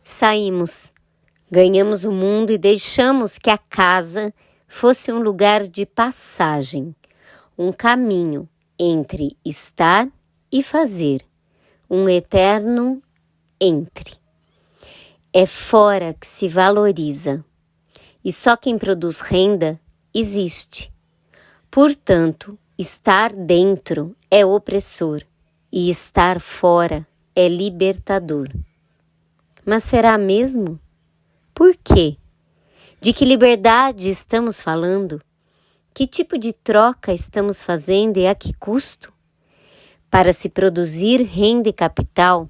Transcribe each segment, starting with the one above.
Saímos, ganhamos o mundo e deixamos que a casa fosse um lugar de passagem, um caminho entre estar e fazer, um eterno entre. É fora que se valoriza, e só quem produz renda existe. Portanto, estar dentro é opressor e estar fora é libertador. Mas será mesmo? Por quê? De que liberdade estamos falando? Que tipo de troca estamos fazendo e a que custo? Para se produzir renda e capital,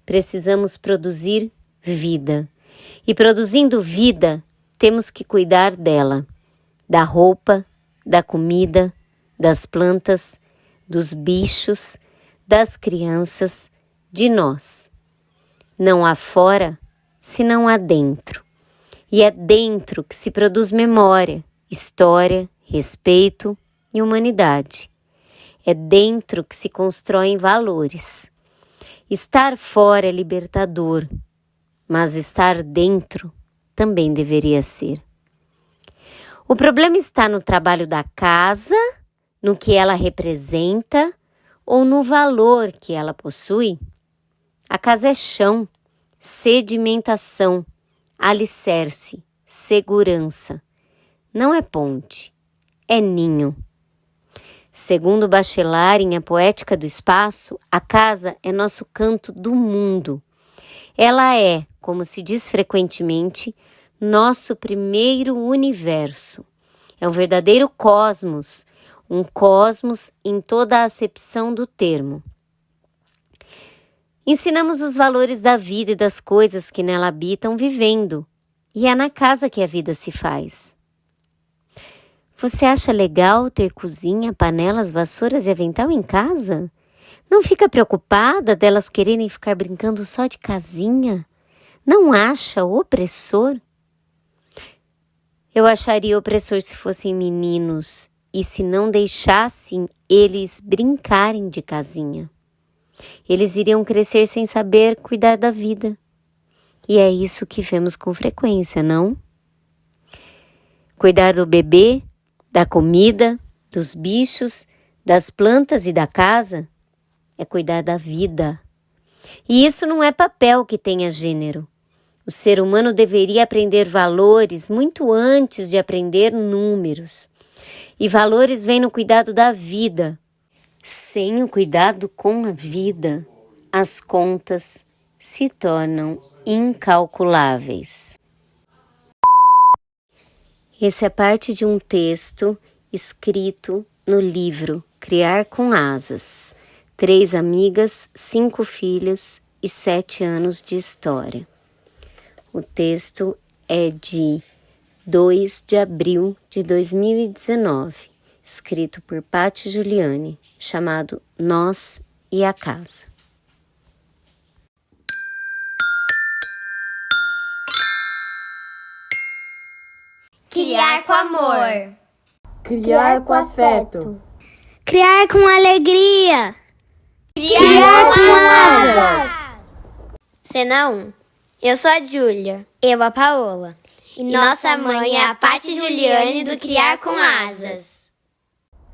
precisamos produzir vida. E produzindo vida, temos que cuidar dela, da roupa, da comida, das plantas, dos bichos, das crianças, de nós. Não há fora, senão há dentro. E é dentro que se produz memória, história, respeito e humanidade. É dentro que se constroem valores. Estar fora é libertador, mas estar dentro também deveria ser. O problema está no trabalho da casa, no que ela representa ou no valor que ela possui? A casa é chão, sedimentação, alicerce, segurança. Não é ponte, é ninho. Segundo Bachelard, em A Poética do Espaço, a casa é nosso canto do mundo. Ela é, como se diz frequentemente, nosso primeiro universo. É um verdadeiro cosmos, um cosmos em toda a acepção do termo. Ensinamos os valores da vida e das coisas que nela habitam vivendo, e é na casa que a vida se faz. Você acha legal ter cozinha, panelas, vassouras e avental em casa? Não fica preocupada delas quererem ficar brincando só de casinha? Não acha opressor? Eu acharia opressor se fossem meninos e se não deixassem eles brincarem de casinha. Eles iriam crescer sem saber cuidar da vida. E é isso que vemos com frequência, não? Cuidar do bebê, da comida, dos bichos, das plantas e da casa é cuidar da vida. E isso não é papel que tenha gênero. O ser humano deveria aprender valores muito antes de aprender números. E valores vêm no cuidado da vida. Sem o cuidado com a vida, as contas se tornam incalculáveis. Essa é parte de um texto escrito no livro Criar com Asas. 3 amigas, 5 filhas e 7 anos de história. O texto é de 2 de abril de 2019, escrito por Patti Juliani, chamado Nós e a Casa. Criar com amor. Criar com afeto. Criar com alegria. Criar com asas. Cena 1. Eu sou a Júlia. Eu a Paola. E nossa mãe é a Patti Juliani do Criar com Asas.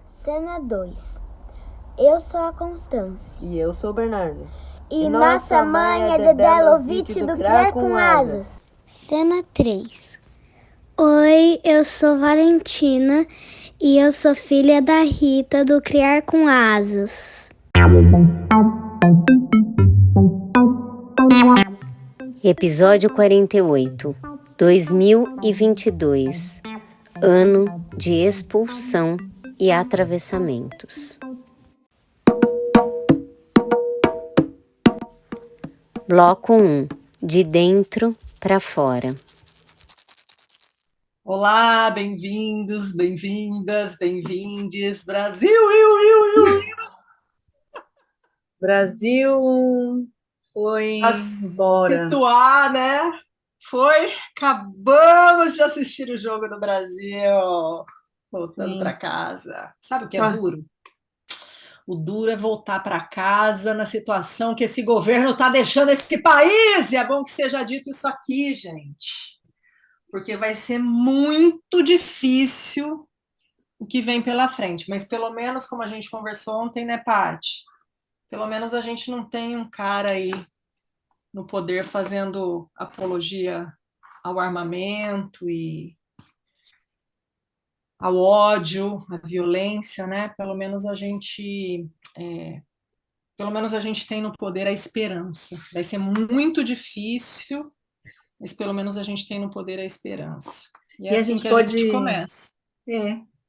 Cena 2. Eu sou a Constância. E eu sou o Bernardo. E nossa mãe é Dedé Lovitch do Criar com Asas. Cena 3. Oi, eu sou Valentina e eu sou filha da Rita do Criar com Asas. Episódio 48, 2022, ano de expulsão e atravessamentos. Bloco 1, de dentro para fora. Olá, bem-vindos, bem-vindas, bem-vindes, Brasil! Brasil foi embora. Situar, né? Foi, acabamos de assistir o jogo do Brasil, voltando para casa. Sabe o que é duro? O duro é voltar para casa na situação que esse governo está deixando esse país. E é bom que seja dito isso aqui, gente, porque vai ser muito difícil o que vem pela frente. Mas pelo menos, como a gente conversou ontem, né, Paty? Pelo menos a gente não tem um cara aí no poder fazendo apologia ao armamento e ao ódio, à violência, né? Pelo menos a gente tem no poder a esperança. Vai ser muito difícil, mas pelo menos a gente tem no poder a esperança. E é E a assim gente que a pode. gente começa.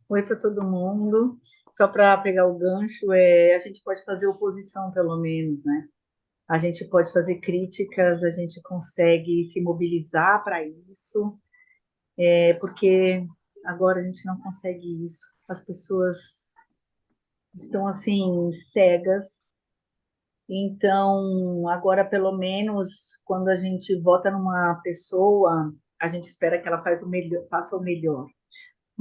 Oi para todo mundo. Só para pegar o gancho, a gente pode fazer oposição, pelo menos, né? A gente pode fazer críticas, a gente consegue se mobilizar para isso, porque agora a gente não consegue isso. As pessoas estão assim cegas. Então, agora pelo menos quando a gente vota numa pessoa, a gente espera que ela faça o melhor.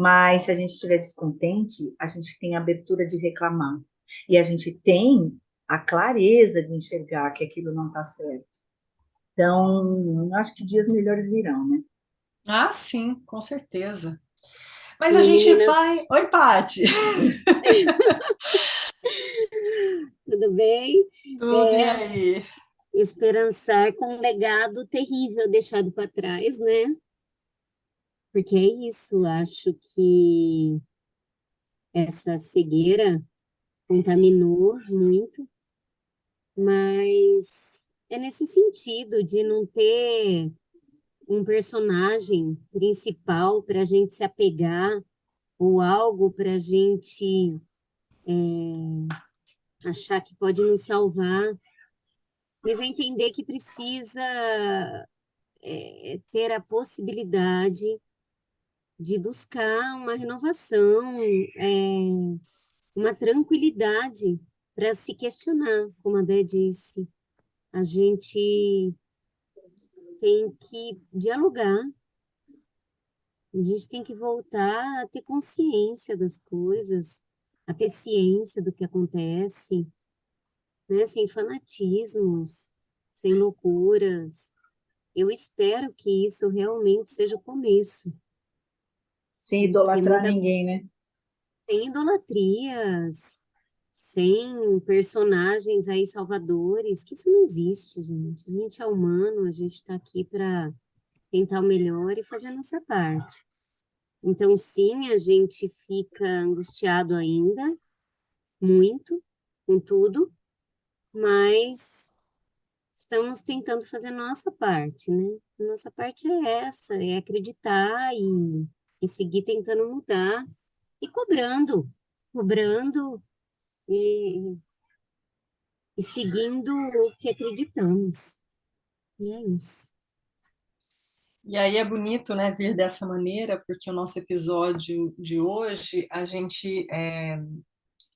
Mas se a gente estiver descontente, a gente tem a abertura de reclamar. E a gente tem a clareza de enxergar que aquilo não está certo. Então, acho que dias melhores virão, né? Ah, sim, com certeza. Mas a E gente meninas, vai. Oi, Paty. tudo bem? Tudo e aí? Esperançar com um legado terrível deixado para trás, né? Porque é isso, acho que essa cegueira contaminou muito, mas é nesse sentido de não ter um personagem principal para a gente se apegar ou algo para a gente achar que pode nos salvar, mas é entender que precisa ter a possibilidade de buscar uma renovação, uma tranquilidade para se questionar, como a Dé disse. A gente tem que dialogar, a gente tem que voltar a ter consciência das coisas, a ter ciência do que acontece, né? Sem fanatismos, sem loucuras. Eu espero que isso realmente seja o começo, Sem porque idolatrar muita ninguém, né? sem idolatrias, sem personagens aí salvadores, que isso não existe, gente. A gente é humano, a gente está aqui para tentar o melhor e fazer a nossa parte. Então, sim, a gente fica angustiado ainda, muito, com tudo, mas estamos tentando fazer a nossa parte, né? A nossa parte é essa, é acreditar e seguir tentando mudar e cobrando e, e seguindo o que acreditamos. E é isso. E aí é bonito, né, vir dessa maneira, porque o nosso episódio de hoje,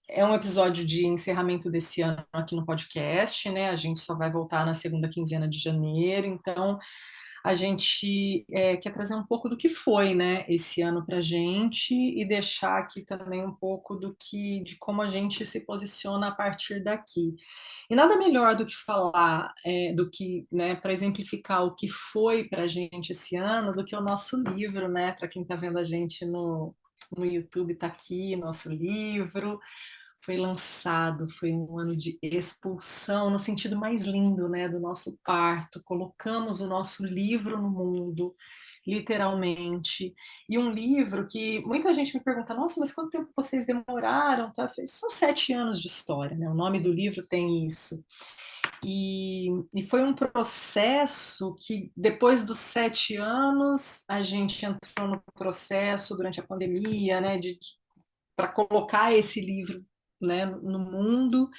é um episódio de encerramento desse ano aqui no podcast, né? A gente só vai voltar na segunda quinzena de janeiro, então a gente quer trazer um pouco do que foi, né, esse ano para a gente e deixar aqui também um pouco de como a gente se posiciona a partir daqui. E nada melhor do que falar, do que, né, para exemplificar o que foi para a gente esse ano, do que o nosso livro, né? Para quem está vendo a gente no YouTube, está aqui nosso livro. Foi lançado, foi um ano de expulsão, no sentido mais lindo, né, do nosso parto. Colocamos o nosso livro no mundo, literalmente. E um livro que muita gente me pergunta, nossa, mas quanto tempo vocês demoraram? Tá? São 7 anos de história, né? O nome do livro tem isso. E foi um processo que, depois dos 7 anos, a gente entrou no processo durante a pandemia, né, para colocar esse livro, né, no mundo.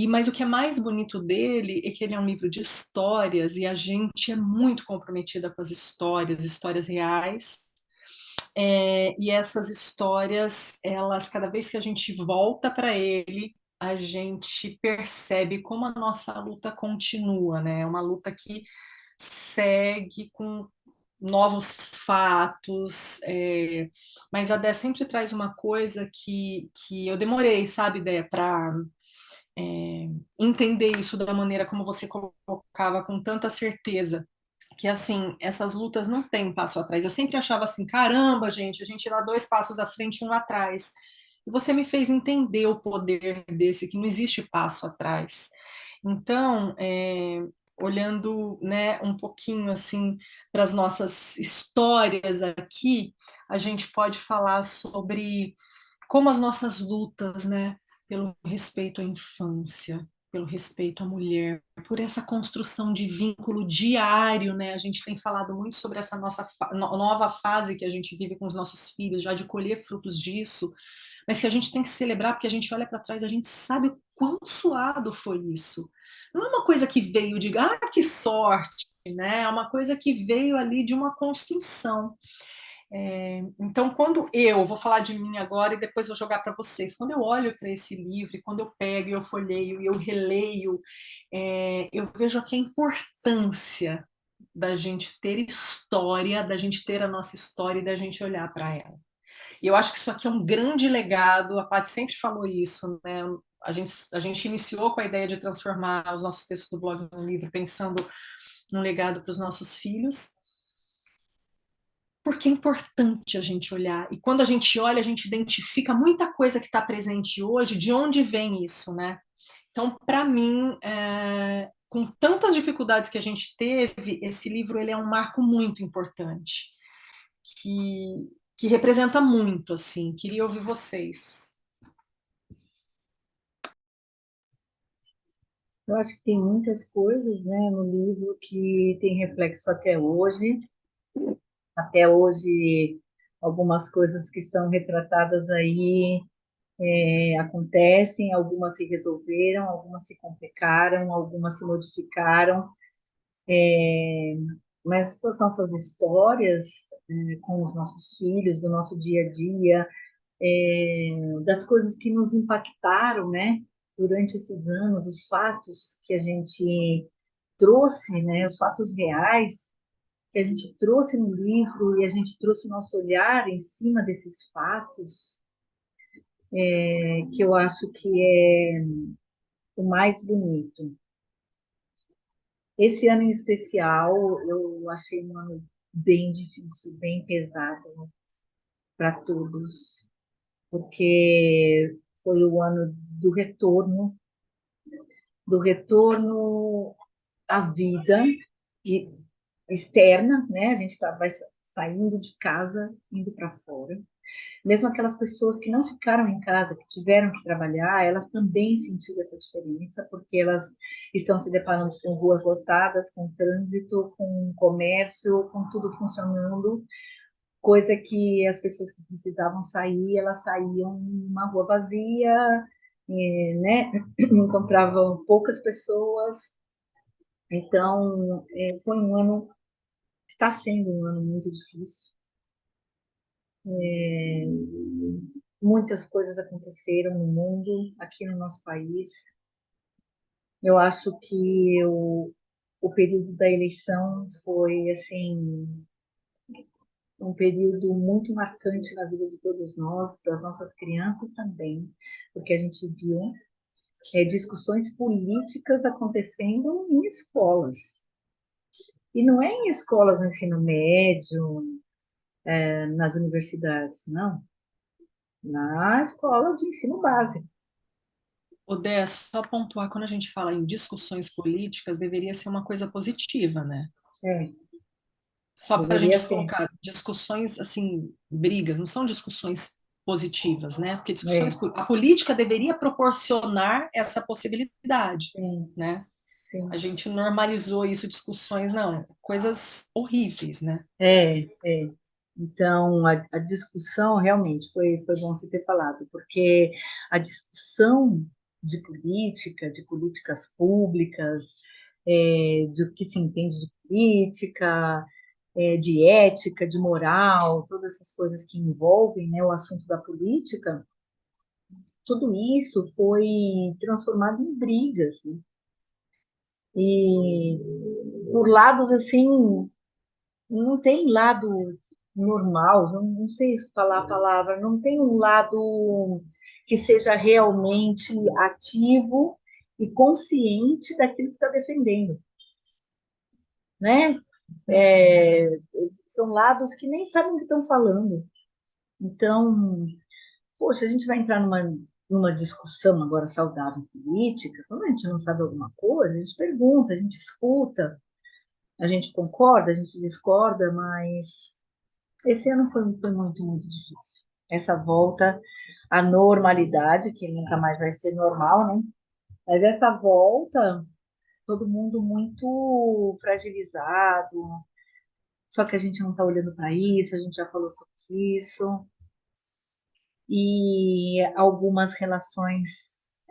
Mas o que é mais bonito dele é que ele é um livro de histórias e a gente é muito comprometida com as histórias reais. E essas histórias, elas, cada vez que a gente volta para ele, a gente percebe como a nossa luta continua, né? É uma luta que segue com novos fatos, mas a Dé sempre traz uma coisa que eu demorei, sabe, Dé, para entender isso da maneira como você colocava com tanta certeza. Que assim, essas lutas não têm passo atrás. Eu sempre achava assim, caramba, gente, a gente dá 2 passos à frente e um atrás. E você me fez entender o poder desse, que não existe passo atrás. Então, olhando, né, um pouquinho assim para as nossas histórias aqui, a gente pode falar sobre como as nossas lutas, né, pelo respeito à infância, pelo respeito à mulher, por essa construção de vínculo diário, né? A gente tem falado muito sobre essa nossa nova fase que a gente vive com os nossos filhos, já de colher frutos disso, mas que a gente tem que celebrar porque a gente olha para trás, a gente sabe o quão suado foi isso. Não é uma coisa que veio de, que sorte, né? É uma coisa que veio ali de uma construção. Então, quando vou falar de mim agora e depois vou jogar para vocês, quando eu olho para esse livro, quando eu pego e eu folheio e eu releio, eu vejo aqui a importância da gente ter história, da gente ter a nossa história e da gente olhar para ela. E eu acho que isso aqui é um grande legado, a Paty sempre falou isso, né? A gente iniciou com a ideia de transformar os nossos textos do blog num livro, pensando num legado para os nossos filhos, porque é importante a gente olhar. E quando a gente olha, a gente identifica muita coisa que está presente hoje, de onde vem isso, né? Então, para mim, com tantas dificuldades que a gente teve, esse livro ele é um marco muito importante, que representa muito, assim. Queria ouvir vocês. Eu acho que tem muitas coisas, né, no livro que tem reflexo até hoje. Até hoje, algumas coisas que são retratadas aí acontecem, algumas se resolveram, algumas se complicaram, algumas se modificaram. Mas essas nossas histórias, com os nossos filhos, do nosso dia a dia, das coisas que nos impactaram, né, durante esses anos, os fatos que a gente trouxe, né, os fatos reais que a gente trouxe no livro e a gente trouxe o nosso olhar em cima desses fatos, que eu acho que é o mais bonito. Esse ano em especial, eu achei um ano bem difícil, bem pesado para todos, porque foi o ano do retorno à vida e externa, né? A gente vai saindo de casa, indo para fora. Mesmo aquelas pessoas que não ficaram em casa, que tiveram que trabalhar, elas também sentiram essa diferença, porque elas estão se deparando com ruas lotadas, com trânsito, com comércio, com tudo funcionando, coisa que as pessoas que precisavam sair, elas saíam numa rua vazia, né? Encontravam poucas pessoas. Então, foi um ano, está sendo um ano muito difícil. Muitas coisas aconteceram no mundo, aqui no nosso país. Eu acho que o período da eleição foi assim um período muito marcante na vida de todos nós, das nossas crianças também, porque a gente viu discussões políticas acontecendo em escolas. E não é em escolas no ensino médio, nas universidades, não. Na escola de ensino básico. Odé, só pontuar, quando a gente fala em discussões políticas, deveria ser uma coisa positiva, né? É, Só para a deveria gente ser. colocar discussões, assim, brigas, não são discussões positivas, né? Porque É, a política deveria proporcionar essa possibilidade, sim, né? sim. A gente normalizou isso, discussões, não, coisas horríveis, né? É. Então, a discussão realmente foi bom você ter falado, porque a discussão de política, de políticas públicas, do que se entende de política, de ética, de moral, todas essas coisas que envolvem, né, o assunto da política, tudo isso foi transformado em brigas, né? E por lados assim não tem lado normal, não sei falar a palavra, não tem um lado que seja realmente ativo e consciente daquilo que está defendendo, né? É, são lados que nem sabem o que estão falando. Então, poxa, a gente vai entrar numa discussão agora saudável política, quando a gente não sabe alguma coisa, a gente pergunta, a gente escuta, a gente concorda, a gente discorda, mas esse ano foi muito, muito difícil. Essa volta à normalidade, que nunca mais vai ser normal, né? Mas essa volta, todo mundo muito fragilizado, só que a gente não está olhando para isso, a gente já falou sobre isso, e algumas relações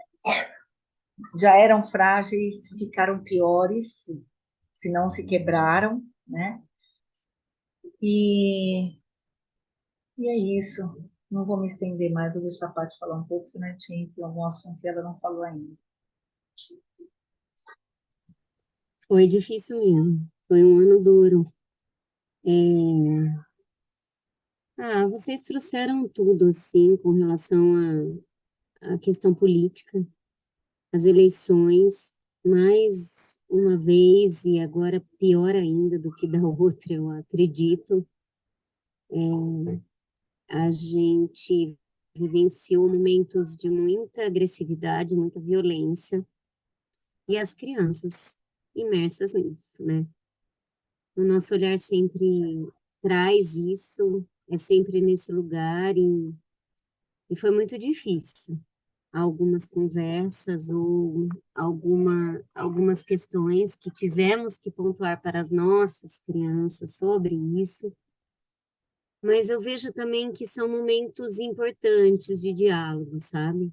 já eram frágeis, ficaram piores, se não se quebraram, né? E, e é isso. Não vou me estender mais, vou deixar a Paty falar um pouco, senão a gente entra em algum assunto que ela não falou ainda. Foi difícil mesmo. Foi um ano duro. É, vocês trouxeram tudo, assim, com relação à questão política, as eleições, mais uma vez, e agora pior ainda do que da outra, eu acredito. A gente vivenciou momentos de muita agressividade, muita violência, e as crianças imersas nisso, né? O nosso olhar sempre traz isso, é sempre nesse lugar, e foi muito difícil. Algumas conversas ou algumas questões que tivemos que pontuar para as nossas crianças sobre isso, mas eu vejo também que são momentos importantes de diálogo, sabe?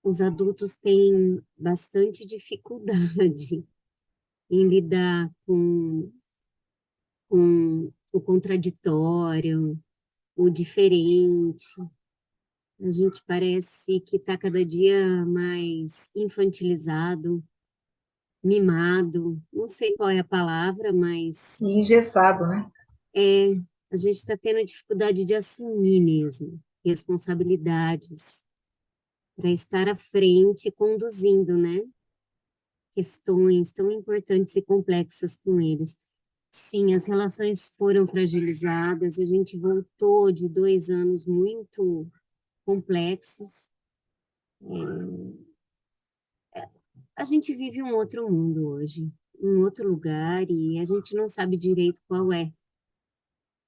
Os adultos têm bastante dificuldade em lidar com o contraditório, o diferente. A gente parece que está cada dia mais infantilizado, mimado, não sei qual é a palavra, mas E engessado, né? é, a gente está tendo dificuldade de assumir mesmo responsabilidades para estar à frente, conduzindo, né? Questões tão importantes e complexas com eles. Sim, as relações foram fragilizadas, a gente voltou de 2 anos muito complexos. A gente vive um outro mundo hoje, um outro lugar, e a gente não sabe direito qual é.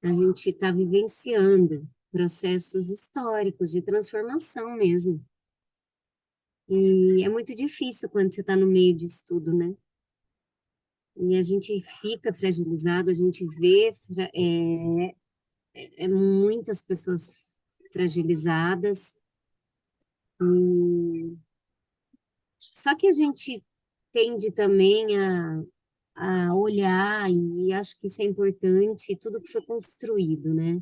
A gente está vivenciando processos históricos de transformação mesmo. E é muito difícil quando você está no meio disso tudo, né? E a gente fica fragilizado, a gente vê muitas pessoas fragilizadas, e só que a gente tende também a olhar, e acho que isso é importante, tudo que foi construído, né?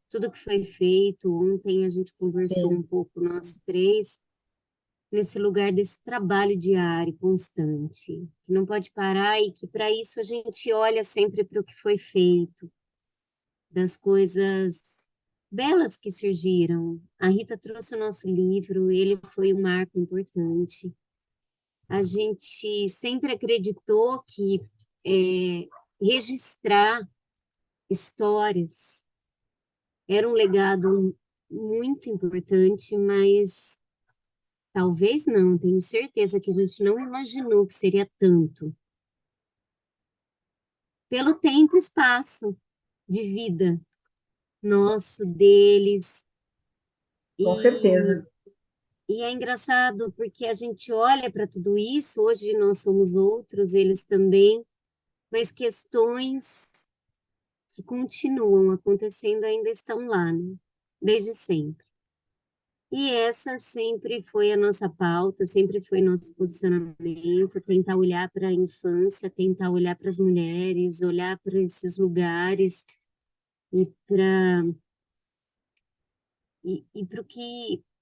Tudo que foi feito. Ontem a gente conversou um Sim, pouco, nós três, nesse lugar desse trabalho diário, constante, que não pode parar e que para isso a gente olha sempre para o que foi feito, das coisas belas que surgiram. A Rita trouxe o nosso livro, ele foi um marco importante. A gente sempre acreditou que registrar histórias era um legado muito importante, mas talvez não, tenho certeza que a gente não imaginou que seria tanto. Pelo tempo e espaço de vida nosso, deles, com e, certeza. e é engraçado porque a gente olha para tudo isso, hoje nós somos outros, eles também, mas questões que continuam acontecendo ainda estão lá, né? Desde sempre. E essa sempre foi a nossa pauta, sempre foi nosso posicionamento, tentar olhar para a infância, tentar olhar para as mulheres, olhar para esses lugares e para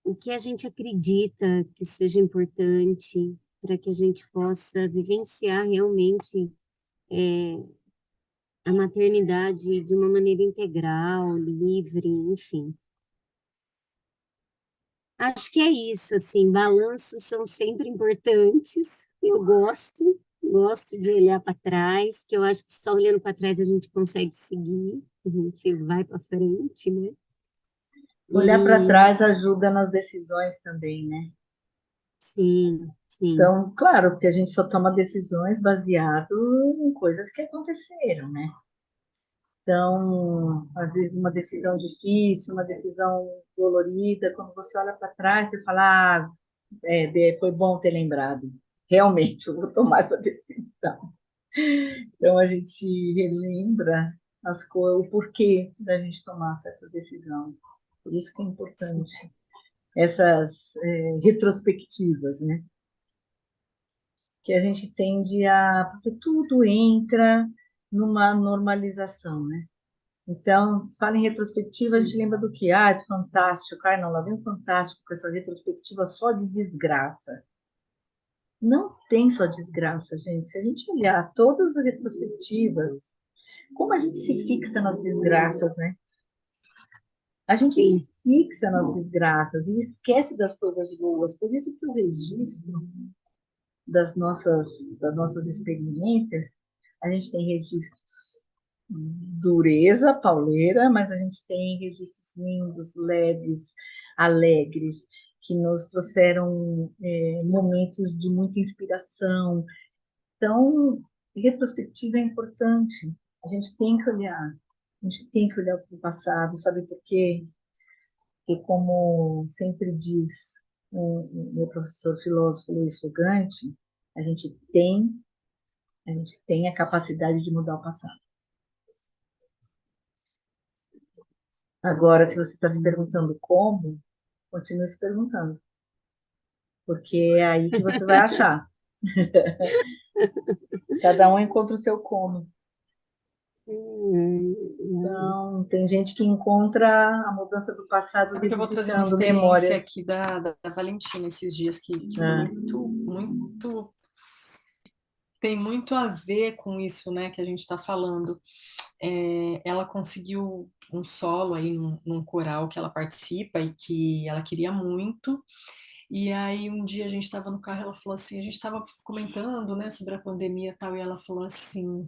o que a gente acredita que seja importante, para que a gente possa vivenciar realmente a maternidade de uma maneira integral, livre, enfim. Acho que é isso, assim, balanços são sempre importantes. Eu gosto de olhar para trás, que eu acho que só olhando para trás a gente consegue seguir, a gente vai para frente, né? Olhar para E trás ajuda nas decisões também, né? sim, sim, Então, claro que a gente só toma decisões baseado em coisas que aconteceram, né? Então, às vezes uma decisão difícil, uma decisão dolorida, quando você olha para trás, você fala, foi bom ter lembrado. Realmente, eu vou tomar essa decisão. Então, a gente relembra o porquê da gente tomar certa decisão. Por isso que é sim, importante essas retrospectivas, né? Que a gente tende a... Porque tudo entra numa normalização, né? Então, se fala em retrospectiva, a gente lembra do que? Ah, de Fantástico. Ah, não, lá vem o Fantástico com essa retrospectiva só de desgraça. Não tem só desgraça, gente. Se a gente olhar todas as retrospectivas, como a gente se fixa nas desgraças, né? A gente se sim, fixa nas desgraças e esquece das coisas boas. Por isso que o registro das nossas experiências, a gente tem registros dureza pauleira, mas a gente tem registros lindos, leves, alegres, que nos trouxeram momentos de muita inspiração. Então, retrospectiva é importante. A gente tem que olhar. A gente tem que olhar para o passado, sabe por quê? Porque, como sempre diz o meu professor filósofo Luiz Fugante, a gente tem, a gente tem a capacidade de mudar o passado. Agora, se você está se perguntando como, continue se perguntando, porque é aí que você vai achar. Cada um encontra o seu como. hum, Então, tem gente que encontra a mudança do passado Sabe que eu vou trazer uma revisitando experiência memórias. aqui da Valentina esses dias, que foi Né? muito, tem muito a ver com isso, né, que a gente está falando. Ela conseguiu um solo aí num coral que ela participa e que ela queria muito. E aí um dia a gente estava no carro, ela falou assim, a gente estava comentando, né, sobre a pandemia e tal, e ela falou assim,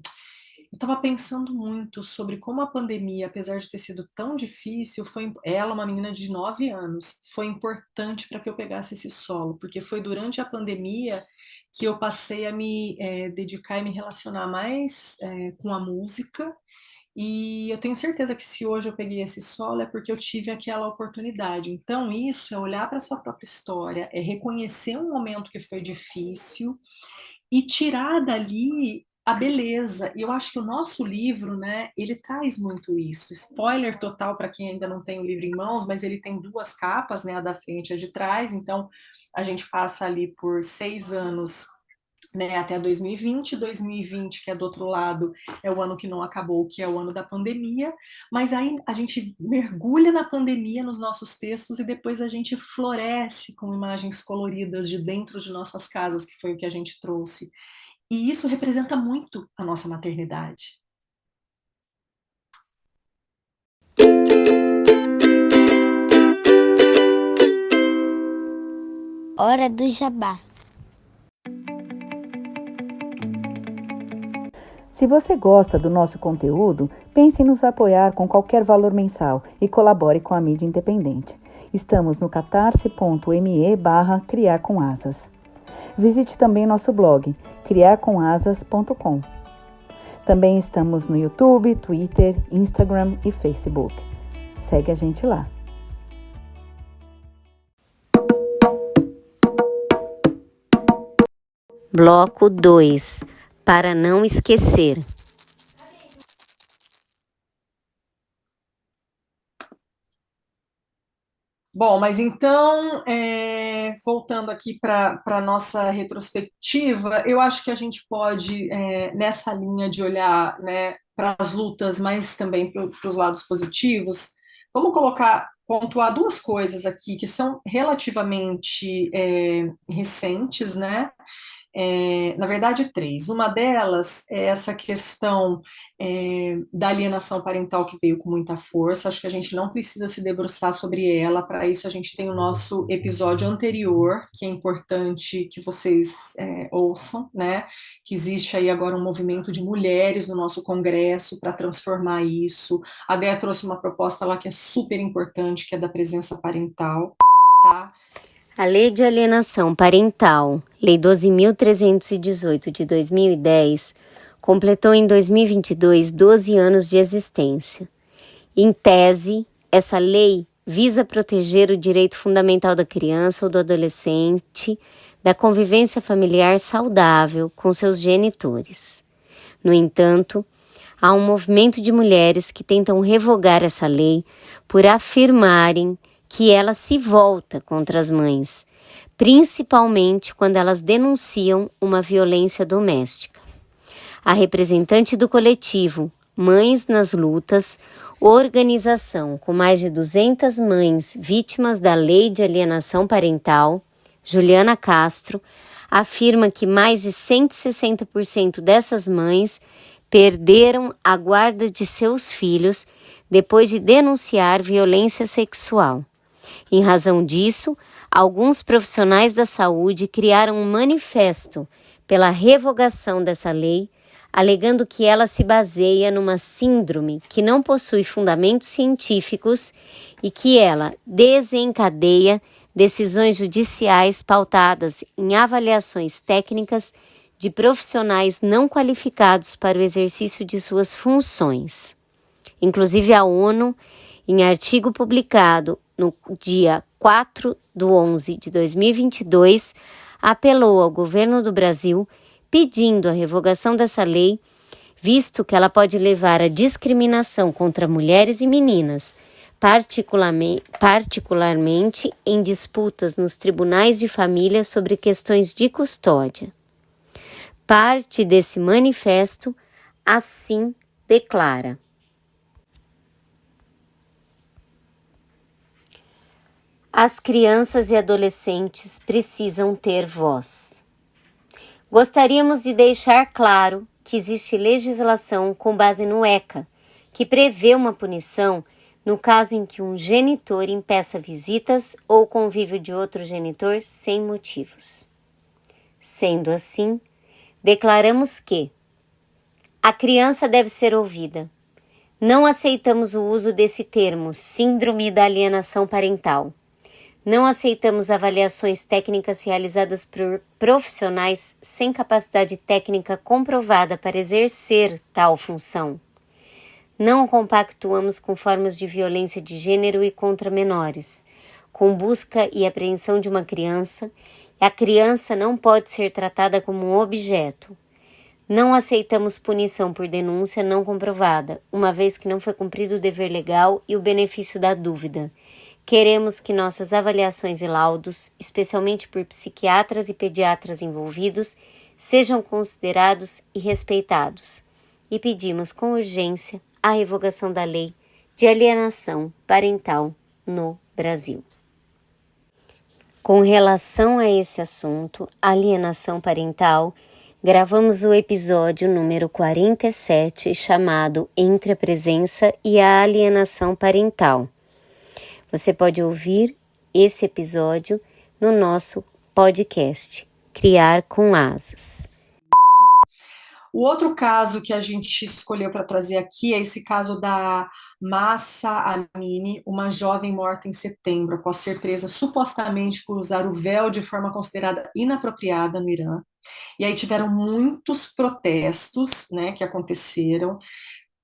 eu estava pensando muito sobre como a pandemia, apesar de ter sido tão difícil, ela, uma menina de 9 anos, foi importante para que eu pegasse esse solo, porque foi durante a pandemia que eu passei a me dedicar e me relacionar mais com a música. E eu tenho certeza que se hoje eu peguei esse solo é porque eu tive aquela oportunidade. Então, isso é olhar para a sua própria história, é reconhecer um momento que foi difícil e tirar dali a beleza. E eu acho que o nosso livro, né, ele traz muito isso. Spoiler total para quem ainda não tem o livro em mãos, mas ele tem duas capas, né, a da frente e a de trás. Então, a gente passa ali por 6 anos, né, até 2020. 2020, que é do outro lado, é o ano que não acabou, que é o ano da pandemia, mas aí a gente mergulha na pandemia nos nossos textos e depois a gente floresce com imagens coloridas de dentro de nossas casas, que foi o que a gente trouxe. E isso representa muito a nossa maternidade. Hora do jabá. Se você gosta do nosso conteúdo, pense em nos apoiar com qualquer valor mensal e colabore com a mídia independente. Estamos no catarse.me/criarcomasas. Visite também nosso blog, criarcomasas.com. Também estamos no YouTube, Twitter, Instagram e Facebook. Segue a gente lá. Bloco 2. Para não esquecer. Bom, mas então, voltando aqui para a nossa retrospectiva, eu acho que a gente pode, nessa linha de olhar, né, para as lutas, mas também para os lados positivos, vamos colocar pontuar duas coisas aqui que são relativamente recentes, né? Na verdade, três. Uma delas é essa questão da alienação parental que veio com muita força. Acho que a gente não precisa se debruçar sobre ela. Para isso, a gente tem o nosso episódio anterior, que é importante que vocês ouçam, né? Que existe aí agora um movimento de mulheres no nosso Congresso para transformar isso. A Dea trouxe uma proposta lá que é super importante, que é da presença parental, tá? A Lei de Alienação Parental, Lei 12.318 de 2010, completou em 2022 12 anos de existência. Em tese, essa lei visa proteger o direito fundamental da criança ou do adolescente da convivência familiar saudável com seus genitores. No entanto, há um movimento de mulheres que tentam revogar essa lei por afirmarem que ela se volta contra as mães, principalmente quando elas denunciam uma violência doméstica. A representante do coletivo Mães nas Lutas, organização com mais de 200 mães vítimas da Lei de Alienação Parental, Juliana Castro, afirma que mais de 160% dessas mães perderam a guarda de seus filhos depois de denunciar violência sexual. Em razão disso, alguns profissionais da saúde criaram um manifesto pela revogação dessa lei, alegando que ela se baseia numa síndrome que não possui fundamentos científicos e que ela desencadeia decisões judiciais pautadas em avaliações técnicas de profissionais não qualificados para o exercício de suas funções. Inclusive a ONU, em artigo publicado no dia 4/11 de 2022, apelou ao governo do Brasil pedindo a revogação dessa lei, visto que ela pode levar à discriminação contra mulheres e meninas, particularmente em disputas nos tribunais de família sobre questões de custódia. Parte desse manifesto assim declara: as crianças e adolescentes precisam ter voz. Gostaríamos de deixar claro que existe legislação com base no ECA, que prevê uma punição no caso em que um genitor impeça visitas ou convívio de outro genitor sem motivos. Sendo assim, declaramos que a criança deve ser ouvida. Não aceitamos o uso desse termo, síndrome da alienação parental. Não aceitamos avaliações técnicas realizadas por profissionais sem capacidade técnica comprovada para exercer tal função. Não compactuamos com formas de violência de gênero e contra menores, com busca e apreensão de uma criança. A criança não pode ser tratada como um objeto. Não aceitamos punição por denúncia não comprovada, uma vez que não foi cumprido o dever legal e o benefício da dúvida. Queremos que nossas avaliações e laudos, especialmente por psiquiatras e pediatras envolvidos, sejam considerados e respeitados. E pedimos com urgência a revogação da lei de alienação parental no Brasil. Com relação a esse assunto, alienação parental, gravamos o episódio número 47, chamado Entre a Presença e a Alienação Parental. Você pode ouvir esse episódio no nosso podcast, Criar com Asas. O outro caso que a gente escolheu para trazer aqui é esse caso da Mahsa Amini, uma jovem morta em setembro, após ser presa supostamente por usar o véu de forma considerada inapropriada no Irã. E aí tiveram muitos protestos, né, que aconteceram.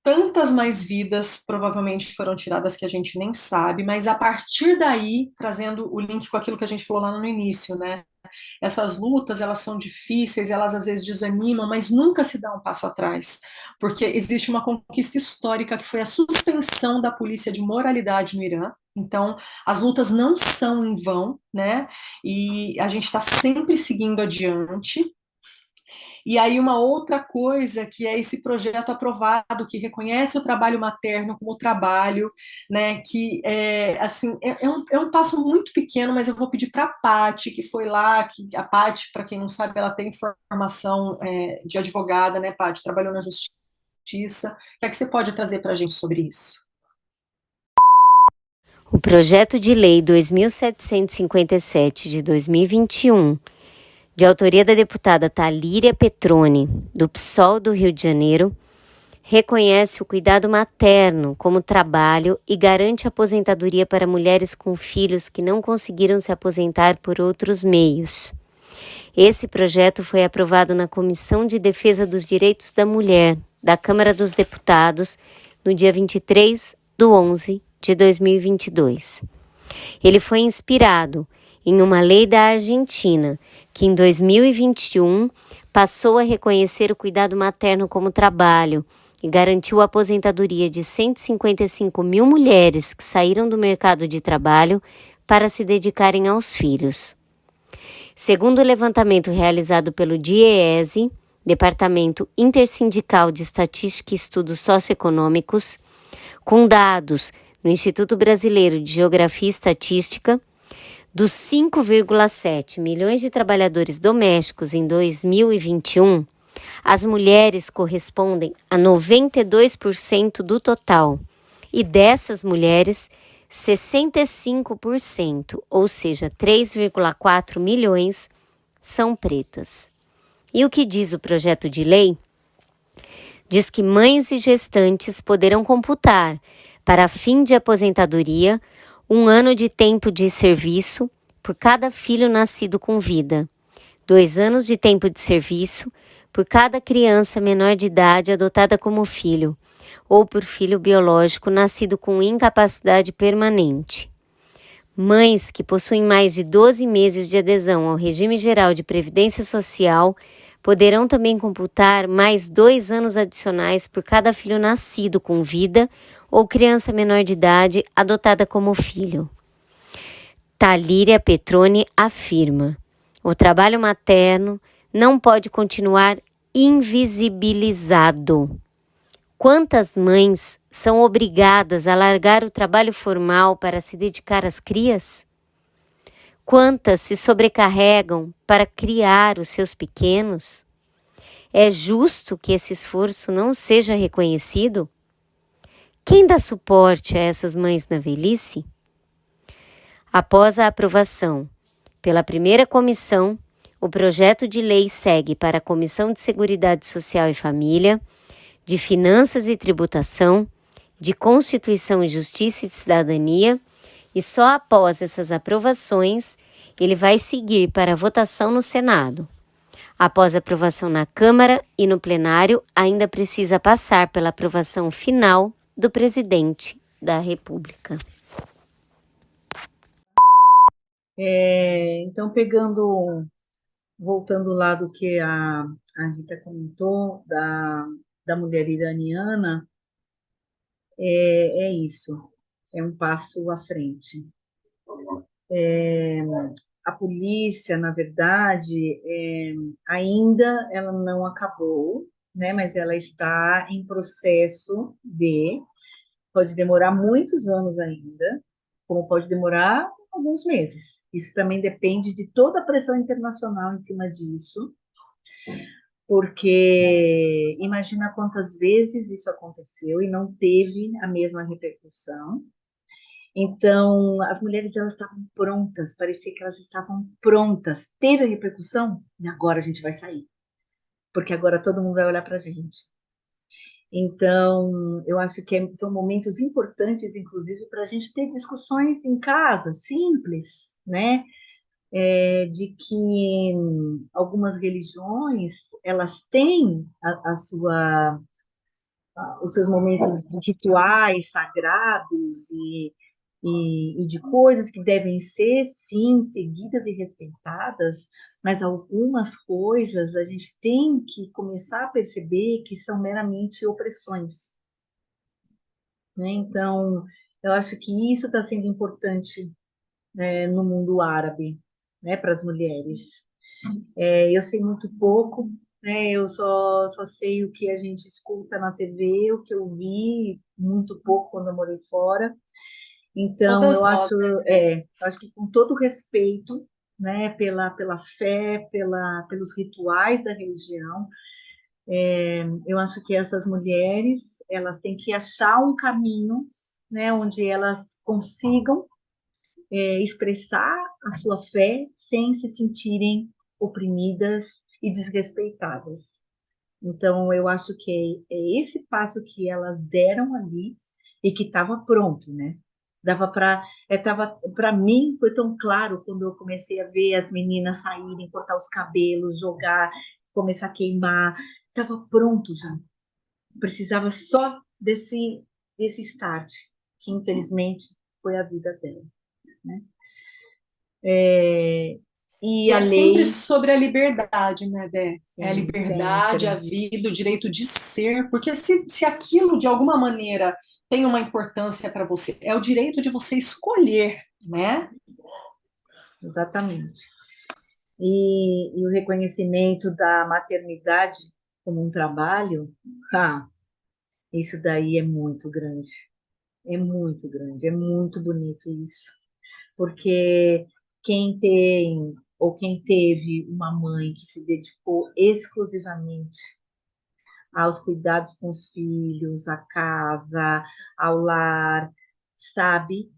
Tantas mais vidas provavelmente foram tiradas que a gente nem sabe, mas a partir daí, trazendo o link com aquilo que a gente falou lá no início, né? Essas lutas, elas são difíceis, elas às vezes desanimam, mas nunca se dá um passo atrás, porque existe uma conquista histórica que foi a suspensão da polícia de moralidade no Irã. Então, as lutas não são em vão, né? E a gente está sempre seguindo adiante. E aí uma outra coisa que é esse projeto aprovado, que reconhece o trabalho materno como trabalho, né, que assim, é um passo muito pequeno, mas eu vou pedir para a Paty, que foi lá, que a Paty, para quem não sabe, ela tem formação de advogada, né, Paty, trabalhou na justiça. O que é que você pode trazer para a gente sobre isso? O projeto de lei 2757 de 2021, de autoria da deputada Thalíria Petroni, do PSOL do Rio de Janeiro, reconhece o cuidado materno como trabalho e garante aposentadoria para mulheres com filhos que não conseguiram se aposentar por outros meios. Esse projeto foi aprovado na Comissão de Defesa dos Direitos da Mulher da Câmara dos Deputados no dia 23/11 de 2022. Ele foi inspirado em uma lei da Argentina, que em 2021 passou a reconhecer o cuidado materno como trabalho e garantiu a aposentadoria de 155 mil mulheres que saíram do mercado de trabalho para se dedicarem aos filhos. Segundo o levantamento realizado pelo DIEESE, Departamento Intersindical de Estatística e Estudos Socioeconômicos, com dados no Instituto Brasileiro de Geografia e Estatística, dos 5,7 milhões de trabalhadores domésticos em 2021, as mulheres correspondem a 92% do total, e dessas mulheres, 65%, ou seja, 3,4 milhões, são pretas. E o que diz o projeto de lei? Diz que mães e gestantes poderão computar, para fim de aposentadoria, 1 ano de tempo de serviço por cada filho nascido com vida, 2 anos de tempo de serviço por cada criança menor de idade adotada como filho, ou por filho biológico nascido com incapacidade permanente. Mães que possuem mais de 12 meses de adesão ao regime geral de previdência social poderão também computar mais 2 anos adicionais por cada filho nascido com vida ou criança menor de idade adotada como filho. Thalíria Petroni afirma: o trabalho materno não pode continuar invisibilizado. Quantas mães são obrigadas a largar o trabalho formal para se dedicar às crias? Quantas se sobrecarregam para criar os seus pequenos? É justo que esse esforço não seja reconhecido? Quem dá suporte a essas mães na velhice? Após a aprovação pela primeira comissão, o projeto de lei segue para a Comissão de Seguridade Social e Família, de Finanças e Tributação, de Constituição e Justiça e Cidadania, e só após essas aprovações ele vai seguir para a votação no Senado. Após a aprovação na Câmara e no plenário, ainda precisa passar pela aprovação final do Presidente da República. Então, voltando lá do que a Rita comentou, da mulher iraniana, é isso, é um passo à frente. A polícia, na verdade, ainda ela não acabou, né, mas ela está em processo pode demorar muitos anos ainda, como pode demorar alguns meses. Isso também depende de toda a pressão internacional em cima disso, porque imagina quantas vezes isso aconteceu e não teve a mesma repercussão. Então, as mulheres elas estavam prontas, parecia que elas estavam prontas. Teve a repercussão? E agora a gente vai sair, porque agora todo mundo vai olhar para a gente. Então, eu acho que são momentos importantes, inclusive, para a gente ter discussões em casa, simples, né? De que algumas religiões, elas têm os seus momentos de rituais sagrados e de coisas que devem ser, sim, seguidas e respeitadas, mas algumas coisas a gente tem que começar a perceber que são meramente opressões, né? Então, eu acho que isso está sendo importante, né, no mundo árabe, né, para as mulheres. Eu sei muito pouco, né? Eu só sei o que a gente escuta na TV, o que eu vi, muito pouco quando eu morei fora. Então, Todas nós, né? eu acho que com todo respeito, né, pela fé, pelos rituais da religião, eu acho que essas mulheres, elas têm que achar um caminho, né, onde elas consigam expressar a sua fé sem se sentirem oprimidas e desrespeitadas. Então, eu acho que é esse passo que elas deram ali e que estava pronto, né? Dava para mim foi tão claro quando eu comecei a ver as meninas saírem, cortar os cabelos, jogar, começar a queimar, estava pronto já. Precisava só desse start, que infelizmente foi a vida dela, né? E E a é sempre lei, sobre a liberdade, né, Dé? É a sim, liberdade, a sempre, vida, o direito de ser, porque se aquilo de alguma maneira tem uma importância para você, é o direito de você escolher, né? exatamente. E o reconhecimento da maternidade como um trabalho, isso daí é muito bonito isso, porque quem tem ou quem teve uma mãe que se dedicou exclusivamente aos cuidados com os filhos, à casa, ao lar, sabe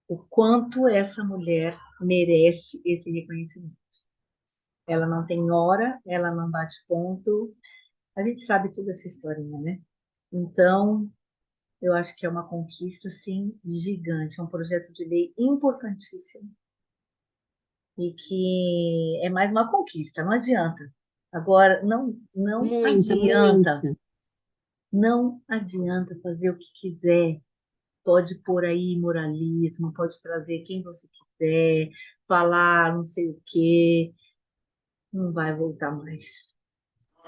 o quanto essa mulher merece esse reconhecimento. Ela não tem hora, ela não bate ponto. A gente sabe toda essa historinha, né? Então, eu acho que é uma conquista, sim, gigante. É um projeto de lei importantíssimo e que é mais uma conquista, não adianta. Agora, não Muita, adianta, muita. não adianta fazer o que quiser. Pode pôr aí moralismo, pode trazer quem você quiser, falar não sei o quê, não vai voltar mais,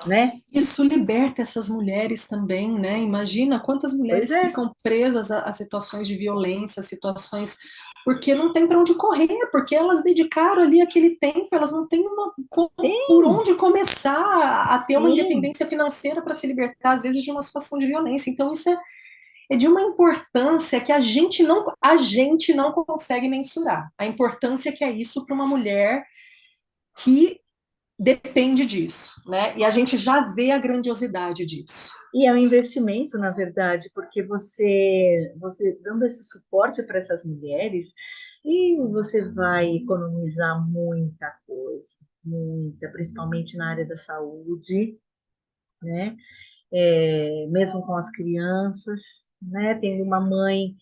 né? Isso liberta essas mulheres também, né? Imagina quantas Pois mulheres é, ficam presas a situações de violência, situações porque não tem para onde correr, porque elas dedicaram ali aquele tempo, elas não têm por sim, onde começar a ter uma sim. independência financeira para se libertar, às vezes, de uma situação de violência. Então, isso é de uma importância que a gente não consegue mensurar. A importância que é isso para uma mulher que depende disso, né? E a gente já vê a grandiosidade disso. E é um investimento, na verdade, porque você dando esse suporte para essas mulheres, e você vai economizar muita coisa, muita, principalmente na área da saúde, né? Mesmo com as crianças, né? Tem uma mãe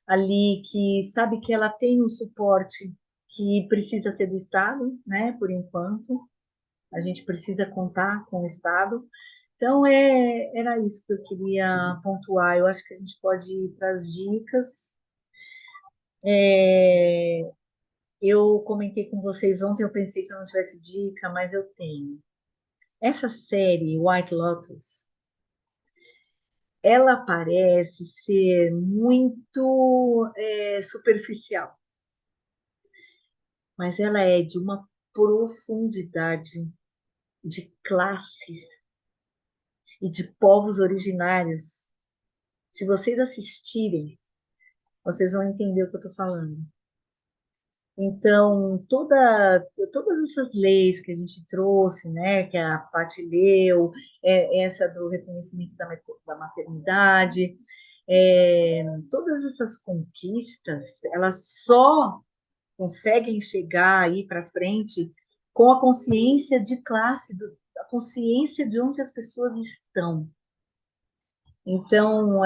ali que sabe que ela tem um suporte que precisa ser do Estado, né? Por enquanto, a gente precisa contar com o Estado. Então, era isso que eu queria pontuar. Eu acho que a gente pode ir para as dicas. Eu comentei com vocês ontem, eu pensei que eu não tivesse dica, mas eu tenho. Essa série, White Lotus, ela parece ser muito superficial, mas ela é de uma profundidade de classes e de povos originários. Se vocês assistirem, vocês vão entender o que eu estou falando. Então, todas essas leis que a gente trouxe, né, que a Paty leu, essa do reconhecimento da maternidade, todas essas conquistas, elas só conseguem chegar aí para frente com a consciência de classe, a consciência de onde as pessoas estão. Então,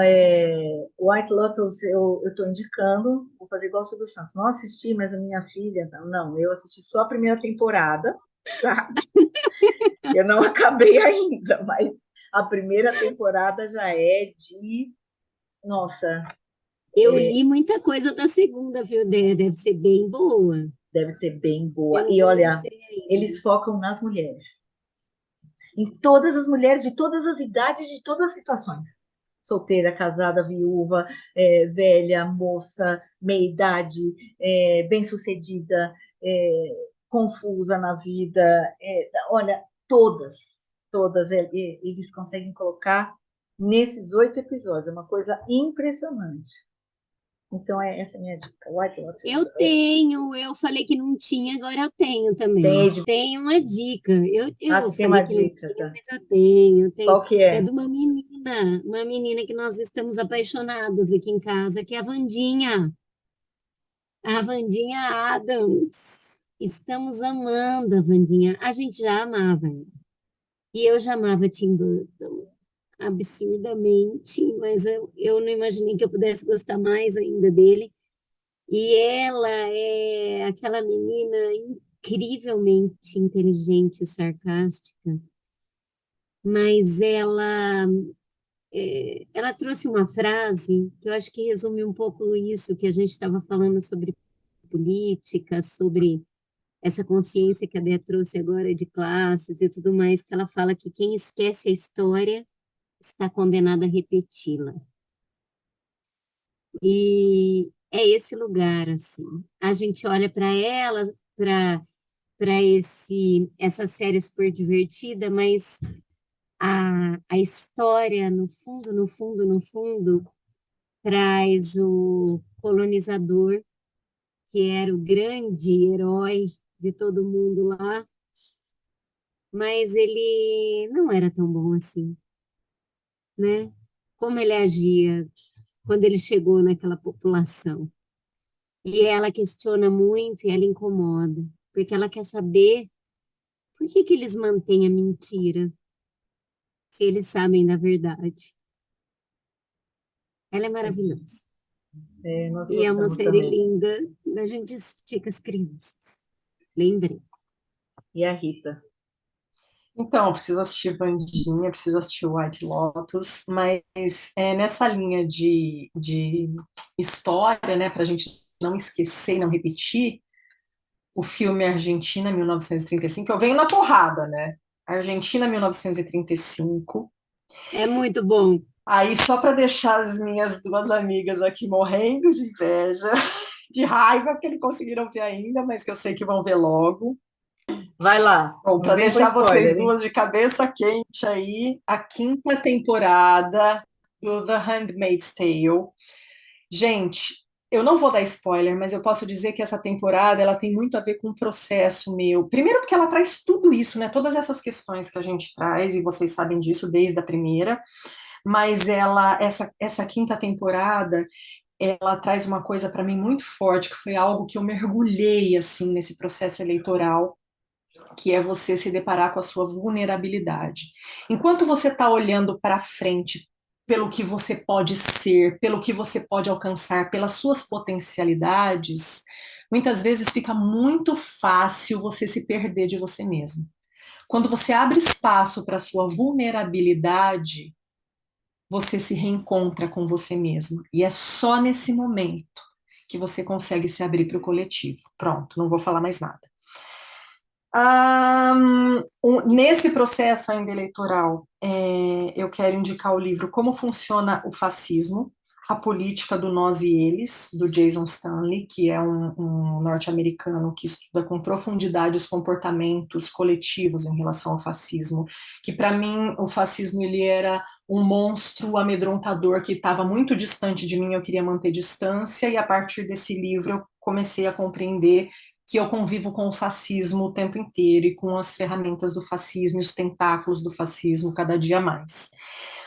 White Lotus eu estou indicando, vou fazer igual o Silvio Santos. Não assisti, mas a minha filha, não, eu assisti só a primeira temporada, tá? Eu não acabei ainda, mas a primeira temporada já é de. Nossa, Eu li muita coisa da segunda, viu? Deve ser bem boa. deve ser bem Eu boa. não E olha, comecei ainda. eles focam nas mulheres. Em todas as mulheres, de todas as idades, de todas as situações. Solteira, casada, viúva, velha, moça, meia-idade, bem-sucedida, confusa na vida. Olha, todas, todas eles conseguem colocar nesses 8 episódios. É uma coisa impressionante. Então, essa é a minha dica. White Lotus. Eu falei que não tinha, agora eu tenho também. Tem, Tenho uma dica. Eu você tem uma falei que não dica, tinha, tá? mas eu tenho. Qual que É é? de uma menina que nós estamos apaixonados aqui em casa, que é a Wandinha. A Wandinha Adams. Estamos amando a Wandinha. A gente já amava ela. E eu já amava Tim Burton absurdamente, mas eu não imaginei que eu pudesse gostar mais ainda dele. E ela é aquela menina incrivelmente inteligente e sarcástica, mas ela trouxe uma frase que eu acho que resume um pouco isso que a gente estava falando sobre política, sobre essa consciência que a Dé trouxe agora de classes e tudo mais, que ela fala que quem esquece a história está condenado a repeti-la. E é esse lugar, assim. A gente olha para ela, para essa série super divertida, mas a história, no fundo, no fundo, no fundo, traz o colonizador, que era o grande herói de todo mundo lá, mas ele não era tão bom assim, né? Como ele agia quando ele chegou naquela população. E ela questiona muito e ela incomoda, porque ela quer saber por que eles mantêm a mentira, se eles sabem da verdade. Ela é maravilhosa. Nós E é uma gostamos série também. linda, a gente estica as crianças. Lembrei. E a Rita? Então, eu preciso assistir Wandinha, preciso assistir White Lotus, mas nessa linha de história, né, para a gente não esquecer e não repetir, o filme Argentina 1935, eu venho na porrada, né? Argentina 1935. É muito bom. Aí, só para deixar as minhas duas amigas aqui morrendo de inveja, de raiva, porque não conseguiram ver ainda, mas que eu sei que vão ver logo. Vai lá. Bom, para Não vem com deixar vocês spoiler, hein? duas de cabeça quente aí, a quinta temporada do The Handmaid's Tale. Gente, eu não vou dar spoiler, mas eu posso dizer que essa temporada ela tem muito a ver com o processo meu. Primeiro porque ela traz tudo isso, né? Todas essas questões que a gente traz, e vocês sabem disso desde a primeira, mas essa quinta temporada, ela traz uma coisa para mim muito forte, que foi algo que eu mergulhei assim nesse processo eleitoral, que é você se deparar com a sua vulnerabilidade. Enquanto você está olhando para frente pelo que você pode ser, pelo que você pode alcançar, pelas suas potencialidades, muitas vezes fica muito fácil você se perder de você mesmo. Quando você abre espaço para a sua vulnerabilidade, você se reencontra com você mesmo. E é só nesse momento que você consegue se abrir para o coletivo. Pronto, não vou falar mais nada. Nesse processo ainda eleitoral, eu quero indicar o livro Como Funciona o Fascismo, a Política do Nós e Eles, do Jason Stanley, que é um norte-americano que estuda com profundidade os comportamentos coletivos em relação ao fascismo, que para mim o fascismo ele era um monstro amedrontador que estava muito distante de mim, eu queria manter distância, e a partir desse livro eu comecei a compreender que eu convivo com o fascismo o tempo inteiro e com as ferramentas do fascismo e os tentáculos do fascismo cada dia mais.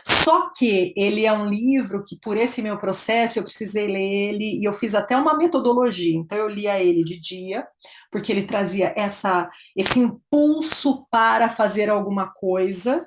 Só que ele é um livro que, por esse meu processo, eu precisei ler ele e eu fiz até uma metodologia. Então, eu lia ele de dia, porque ele trazia esse impulso para fazer alguma coisa,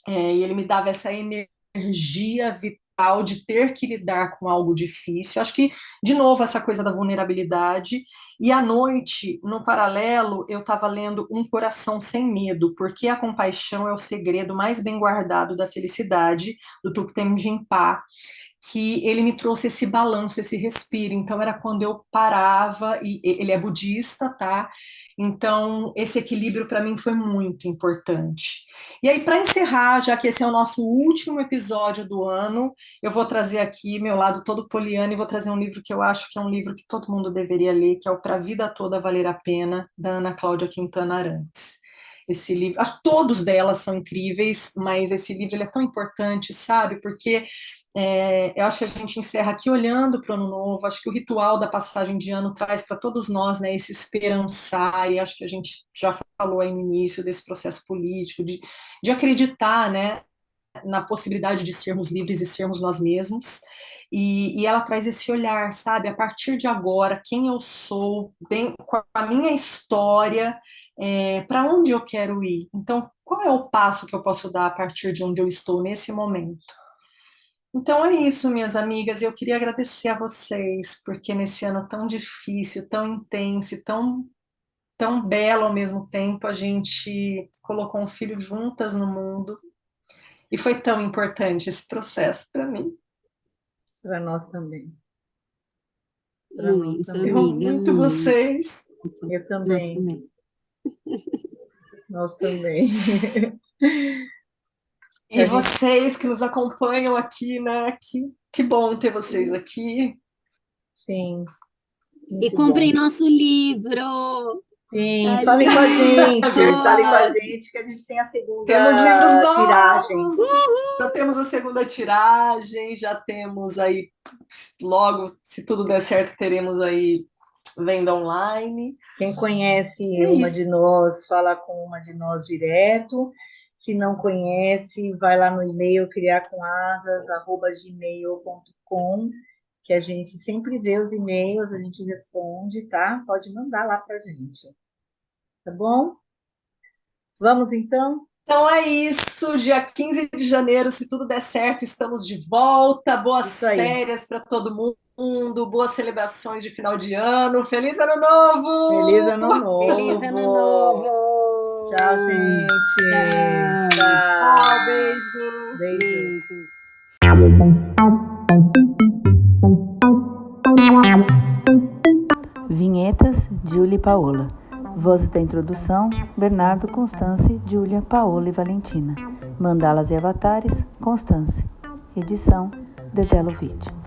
e ele me dava essa energia vital de ter que lidar com algo difícil. Acho que, de novo, essa coisa da vulnerabilidade. E à noite, no paralelo, eu estava lendo Um Coração Sem Medo, porque a compaixão é o segredo mais bem guardado da felicidade, do Thupten Jinpa, que ele me trouxe esse balanço, esse respiro. Então, era quando eu parava, e ele é budista, tá? Então, esse equilíbrio para mim foi muito importante. E aí, para encerrar, já que esse é o nosso último episódio do ano, eu vou trazer aqui meu lado todo poliana e vou trazer um livro que eu acho que é um livro que todo mundo deveria ler, que é o Pra Vida Toda Valer a Pena, da Ana Cláudia Quintana Arantes. esse livro. Acho que todos delas são incríveis, mas esse livro ele é tão importante, sabe? Porque eu acho que a gente encerra aqui olhando para o ano novo. Acho que o ritual da passagem de ano traz para todos nós, né, esse esperançar, e acho que a gente já falou aí no início desse processo político, de acreditar, né, na possibilidade de sermos livres e sermos nós mesmos. E ela traz esse olhar, sabe? A partir de agora, quem eu sou, com a minha história, para onde eu quero ir? Então, qual é o passo que eu posso dar a partir de onde eu estou nesse momento? Então é isso, minhas amigas. Eu queria agradecer a vocês, porque nesse ano tão difícil, tão intenso, tão belo ao mesmo tempo, a gente colocou um filho juntas no mundo. E foi tão importante esse processo para mim. Para nós também. Para nós também. Eu amo muito vocês. Eu também. Nós também. E vocês que nos acompanham aqui, né? Que bom ter vocês aqui. Sim. E comprem nosso livro. Sim, falem com a gente. Falem com a gente que a gente tem a segunda tiragem. Já temos a segunda tiragem, já temos aí, logo, se tudo der certo, teremos aí venda online. Quem conhece uma de nós, fala com uma de nós direto. Se não conhece, vai lá no e-mail criarcomasas@gmail.com, que a gente sempre vê os e-mails, a gente responde, tá? Pode mandar lá pra gente. Tá bom? Vamos então? Então é isso, dia 15 de janeiro, se tudo der certo, estamos de volta. Boas férias para todo mundo, boas celebrações de final de ano. Feliz Ano Novo! Feliz Ano Novo! Feliz Ano Novo! Tchau, gente! Tchau, beijo! Beijos! Vinhetas, Júlia e Paola. Vozes da introdução, Bernardo, Constance, Júlia, Paola e Valentina. Mandalas e avatares, Constance. Edição, Dedé Lovitch.